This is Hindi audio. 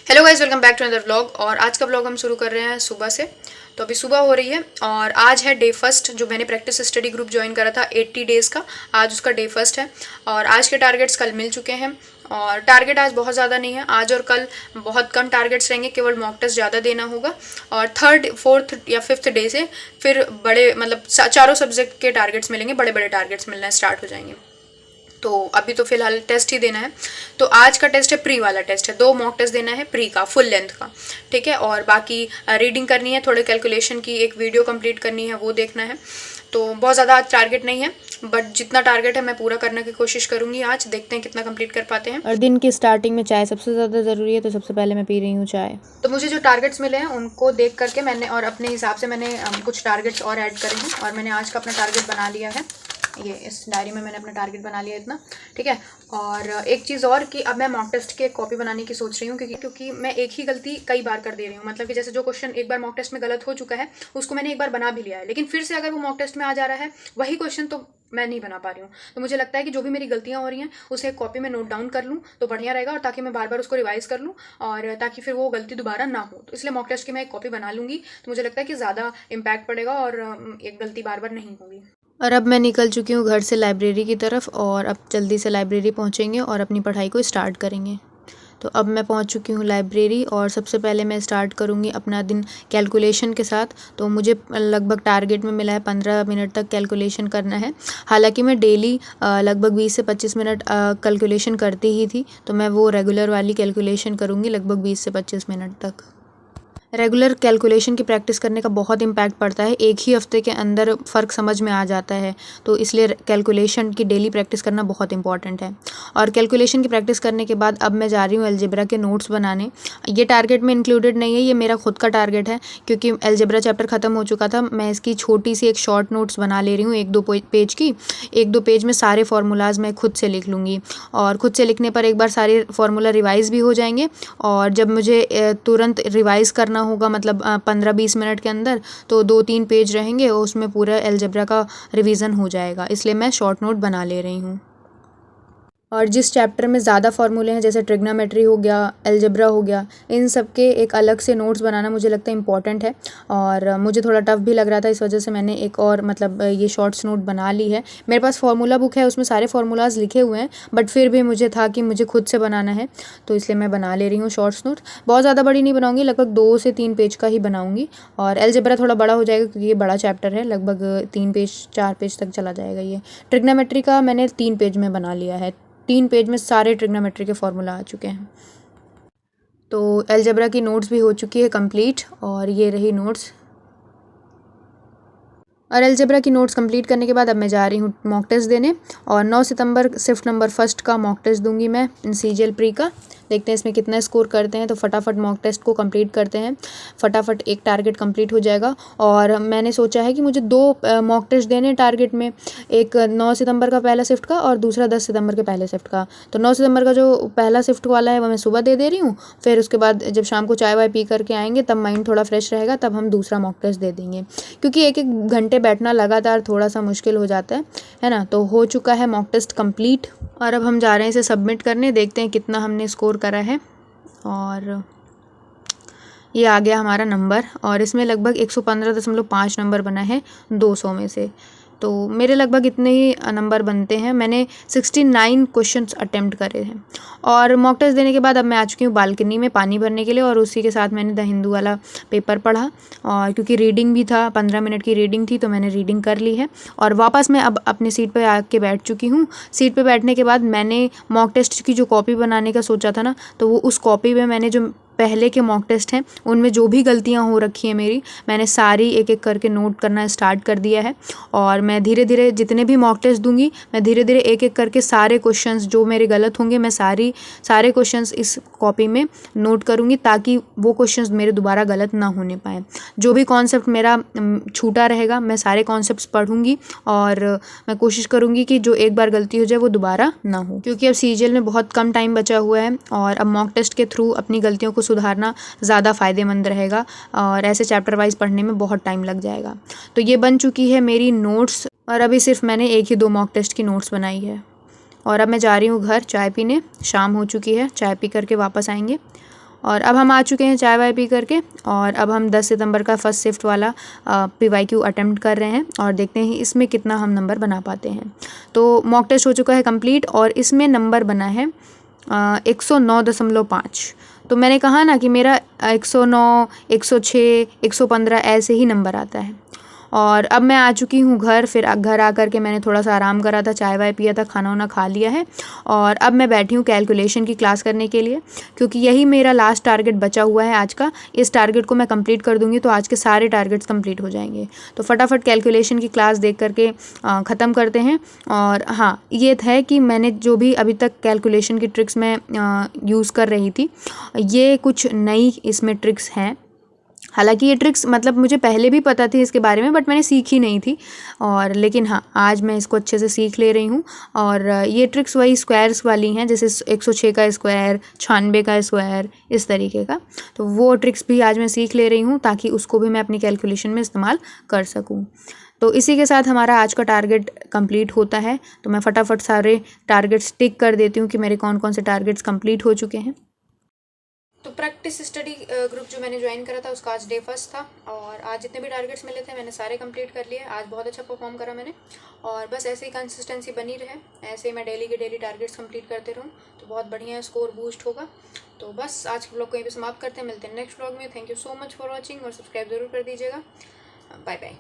Hello guys, welcome back to another vlog. और आज का व्लॉग हम शुरू कर रहे हैं सुबह से। तो अभी सुबह हो रही है और आज है डे फर्स्ट। जो मैंने प्रैक्टिस स्टडी ग्रुप ज्वाइन करा था 80 डेज़ का, आज उसका डे फर्स्ट है। और आज के टारगेट्स कल मिल चुके हैं। और टारगेट आज बहुत ज़्यादा नहीं है, आज और कल बहुत कम टारगेट्स रहेंगे, केवल मॉक टेस्ट ज़्यादा देना होगा। और थर्ड फोर्थ या फिफ्थ डे से फिर बड़े मतलब चारों सब्जेक्ट के टारगेट्स मिलेंगे, बड़े बड़े टारगेट्स मिलना स्टार्ट हो जाएंगे। तो अभी तो फिलहाल टेस्ट ही देना है। तो आज का टेस्ट है प्री वाला टेस्ट है, 2 मॉक टेस्ट देना है प्री का, फुल लेंथ का, ठीक है। और बाकी रीडिंग करनी है, थोड़े कैलकुलेशन की एक वीडियो कंप्लीट करनी है, वो देखना है। तो बहुत ज़्यादा आज टारगेट नहीं है, बट जितना टारगेट है मैं पूरा करने की कोशिश करूँगी। आज देखते हैं कितना कंप्लीट कर पाते हैं। और दिन की स्टार्टिंग में चाय सबसे ज़्यादा ज़रूरी है, तो सबसे पहले मैं पी रही हूँ चाय। तो मुझे जो टारगेट्स मिले हैं उनको देख करके मैंने और अपने हिसाब से मैंने कुछ टारगेट्स और ऐड करे हैं। और मैंने आज का अपना टारगेट बना लिया है, ये इस डायरी में मैंने अपना टारगेट बना लिया इतना, ठीक है। और एक चीज़ और कि अब मैं मॉक टेस्ट की एक कॉपी बनाने की सोच रही हूँ, क्योंकि मैं एक ही गलती कई बार कर दे रही हूँ। मतलब कि जैसे जो क्वेश्चन एक बार मॉक टेस्ट में गलत हो चुका है उसको मैंने एक बार बना भी लिया है, लेकिन फिर से अगर वो मॉक टेस्ट में आ जा रहा है वही क्वेश्चन, तो मैं नहीं बना पा रही हूँ। तो मुझे लगता है कि जो भी मेरी गलतियाँ हो रही हैं उसे एक कॉपी में नोट डाउन कर लूँ तो बढ़िया रहेगा, और ताकि मैं बार बार उसको रिवाइज कर लूँ और ताकि फिर वो गलती दोबारा ना हो। तो इसलिए मॉक टेस्ट की मैं एक कॉपी बना लूँगी, तो मुझे लगता है कि ज़्यादा इम्पैक्ट पड़ेगा और एक गलती बार बार नहीं होगी। और अब मैं निकल चुकी हूँ घर से लाइब्रेरी की तरफ, और अब जल्दी से लाइब्रेरी पहुँचेंगे और अपनी पढ़ाई को स्टार्ट करेंगे। तो अब मैं पहुँच चुकी हूँ लाइब्रेरी, और सबसे पहले मैं स्टार्ट करूँगी अपना दिन कैलकुलेशन के साथ। तो मुझे लगभग टारगेट में मिला है 15 मिनट तक कैलकुलेशन करना है। हालांकि मैं डेली लगभग 20 से 25 मिनट कैलकुलेशन करती ही थी, तो मैं वो रेगुलर वाली कैलकुलेशन करूँगी लगभग 20 से 25 मिनट तक। रेगुलर कैलकुलेशन की प्रैक्टिस करने का बहुत इम्पैक्ट पड़ता है, एक ही हफ्ते के अंदर फ़र्क समझ में आ जाता है। तो इसलिए कैलकुलेशन की डेली प्रैक्टिस करना बहुत इंपॉर्टेंट है। और कैलकुलेशन की प्रैक्टिस करने के बाद अब मैं जा रही हूँ अलजेब्रा के नोट्स बनाने। ये टारगेट में इंक्लूडेड नहीं है, ये मेरा खुद का टारगेट है, क्योंकि अलजेब्रा चैप्टर ख़त्म हो चुका था। मैं इसकी छोटी सी एक शॉर्ट नोट्स बना ले रही हूँ, 1-2 पेज की। 1-2 पेज में सारे फार्मूलाज मैं खुद से लिख लूँगी, और खुद से लिखने पर एक बार सारे फार्मूला रिवाइज़ भी हो जाएंगे। और जब मुझे तुरंत रिवाइज़ करना होगा, मतलब 15-20 मिनट के अंदर, तो 2-3 पेज रहेंगे और उसमें पूरा अलजेब्रा का रिवीजन हो जाएगा। इसलिए मैं शॉर्ट नोट बना ले रही हूँ। और जिस चैप्टर में ज़्यादा फार्मूले हैं, जैसे ट्रिग्नोमेट्री हो गया, अलजेब्रा हो गया, इन सब के एक अलग से नोट्स बनाना मुझे लगता है इम्पॉर्टेंट है। और मुझे थोड़ा टफ भी लग रहा था, इस वजह से मैंने एक और मतलब ये शॉर्ट्स नोट बना ली है। मेरे पास फार्मूला बुक है, उसमें सारे फार्मूलाज लिखे हुए हैं, बट फिर भी मुझे था कि मुझे खुद से बनाना है, तो इसलिए मैं बना ले रही हूँ शॉर्ट्स नोट। बहुत ज़्यादा बड़ी नहीं बनाऊँगी, लगभग 2 से 3 पेज का ही बनाऊँगी। और अलजेब्रा थोड़ा बड़ा हो जाएगा, क्योंकि ये बड़ा चैप्टर है, लगभग 3 पेज 4 पेज तक चला जाएगा। ये ट्रिग्नोमेट्री का मैंने 3 पेज में बना लिया है, 3 पेज में सारे ट्रिग्नोमेट्री के फार्मूला आ चुके हैं। तो अलजेब्रा की नोट्स भी हो चुकी है कंप्लीट, और ये रही नोट्स। और अलजेब्रा की नोट्स कंप्लीट करने के बाद अब मैं जा रही हूँ मॉक टेस्ट देने। और 9 सितंबर शिफ्ट नंबर फर्स्ट का मॉक टेस्ट दूंगी मैं CGL प्री का। देखते हैं इसमें कितना स्कोर करते हैं। तो फटाफट मॉक टेस्ट को कंप्लीट करते हैं, फटाफट एक टारगेट कंप्लीट हो जाएगा। और मैंने सोचा है कि मुझे 2 मॉक टेस्ट देने टारगेट में, एक 9 सितंबर का पहला शिफ्ट का और दूसरा 10 सितंबर के पहले शिफ्ट का। तो 9 सितंबर का जो पहला शिफ्ट वाला है वो मैं सुबह दे रही हूँ, फिर उसके बाद जब शाम को चाय वाय पी करके आएंगे तब माइंड थोड़ा फ्रेश रहेगा, तब हम दूसरा मॉक टेस्ट दे देंगे। क्योंकि 1-1 घंटे बैठना लगातार थोड़ा सा मुश्किल हो जाता है ना। तो हो चुका है मॉक टेस्ट कंप्लीट, और अब हम जा रहे हैं इसे सबमिट करने। देखते हैं कितना हमने स्कोर करा है। और ये आ गया हमारा नंबर, और इसमें लगभग 115.5 नंबर बना है 200 में से। तो मेरे लगभग इतने ही नंबर बनते हैं। मैंने 69 क्वेश्चंस अटेम्प्ट करे हैं। और मॉक टेस्ट देने के बाद अब मैं आ चुकी हूँ बालकनी में पानी भरने के लिए, और उसी के साथ मैंने द हिंदू वाला पेपर पढ़ा। और क्योंकि रीडिंग भी था, 15 मिनट की रीडिंग थी, तो मैंने रीडिंग कर ली है। और वापस मैं अब अपनी सीट पर आके बैठ चुकी हूँ। सीट पर बैठने के बाद मैंने मॉक टेस्ट की जो कॉपी बनाने का सोचा था ना, तो वो उस कॉपी में मैंने जो पहले के मॉक टेस्ट हैं उनमें जो भी गलतियां हो रखी हैं मेरी, मैंने सारी एक एक करके नोट करना स्टार्ट कर दिया है। और मैं धीरे धीरे जितने भी मॉक टेस्ट दूंगी, मैं धीरे धीरे एक एक करके सारे क्वेश्चंस जो मेरे गलत होंगे, मैं सारे क्वेश्चंस इस कॉपी में नोट करूंगी, ताकि वो क्वेश्चंस मेरे दोबारा गलत ना होने पाए। जो भी कॉन्सेप्ट मेरा छूटा रहेगा, मैं सारे कॉन्सेप्ट्स पढ़ूंगी, और मैं कोशिश करूंगी कि जो एक बार गलती हो जाए वो दोबारा ना हो। क्योंकि अब CGL में बहुत कम टाइम बचा हुआ है, और अब मॉक टेस्ट के थ्रू अपनी गलतियों को सुधारना ज़्यादा फ़ायदेमंद रहेगा, और ऐसे चैप्टर वाइज पढ़ने में बहुत टाइम लग जाएगा। तो ये बन चुकी है मेरी नोट्स, और अभी सिर्फ मैंने 1 ही 2 मॉक टेस्ट की नोट्स बनाई है। और अब मैं जा रही हूँ घर चाय पीने। शाम हो चुकी है, चाय पी करके वापस आएंगे। और अब हम आ चुके हैं चाय वाय पी करके, और अब हम 10 सितंबर का फर्स्ट शिफ्ट वाला PYQ अटेम्प्ट कर रहे हैं और देखते हैं इसमें कितना हम नंबर बना पाते हैं। तो मॉक टेस्ट हो चुका है कंप्लीट और इसमें नंबर बना है 109.5। तो मैंने कहा ना कि मेरा 109, 106, 115 ऐसे ही नंबर आता है। और अब मैं आ चुकी हूँ घर। फिर घर आकर के मैंने थोड़ा सा आराम करा था, चाय वाय पिया था, खाना वाना खा लिया है और अब मैं बैठी हूँ कैलकुलेशन की क्लास करने के लिए, क्योंकि यही मेरा लास्ट टारगेट बचा हुआ है आज का। इस टारगेट को मैं कंप्लीट कर दूँगी तो आज के सारे टारगेट्स कंप्लीट हो जाएंगे। तो फटाफट कैलकुलेशन की क्लास देख करके ख़त्म करते हैं। और हाँ, ये है कि मैंने जो भी अभी तक कैलकुलेशन की ट्रिक्स मैं यूज़ कर रही थी, ये कुछ नई इसमें ट्रिक्स हैं। हालांकि ये ट्रिक्स मतलब मुझे पहले भी पता थी इसके बारे में, बट मैंने सीखी नहीं थी। और लेकिन हाँ, आज मैं इसको अच्छे से सीख ले रही हूँ। और ये ट्रिक्स वही स्क्वायर्स वाली हैं, जैसे 106 का स्क्वायर, 96 का स्क्वायर, इस तरीके का। तो वो ट्रिक्स भी आज मैं सीख ले रही हूँ ताकि उसको भी मैं अपनी कैलकुलेशन में इस्तेमाल कर सकूँ। तो इसी के साथ हमारा आज का टारगेट कंप्लीट होता है। तो मैं फटाफट सारे टारगेट्स टिक कर देती हूँ कि मेरे कौन कौन से टारगेट्स कंप्लीट हो चुके हैं। तो प्रैक्टिस स्टडी ग्रुप जो मैंने ज्वाइन करा था उसका आज डे फर्स्ट था और आज जितने भी टारगेट्स मिले थे मैंने सारे कंप्लीट कर लिए। आज बहुत अच्छा परफॉर्म करा मैंने और बस ऐसे ही कंसिस्टेंसी बनी रहे, ऐसे ही मैं डेली के डेली टारगेट्स कंप्लीट करते रहूँ तो बहुत बढ़िया स्कोर बूस्ट होगा। तो बस आज के ब्लॉग को यहीं पे समाप्त करते हैं, मिलते हैं नेक्स्ट ब्लॉग में। Thank you so much for watching और सब्सक्राइब जरूर कर दीजिएगा। Bye bye.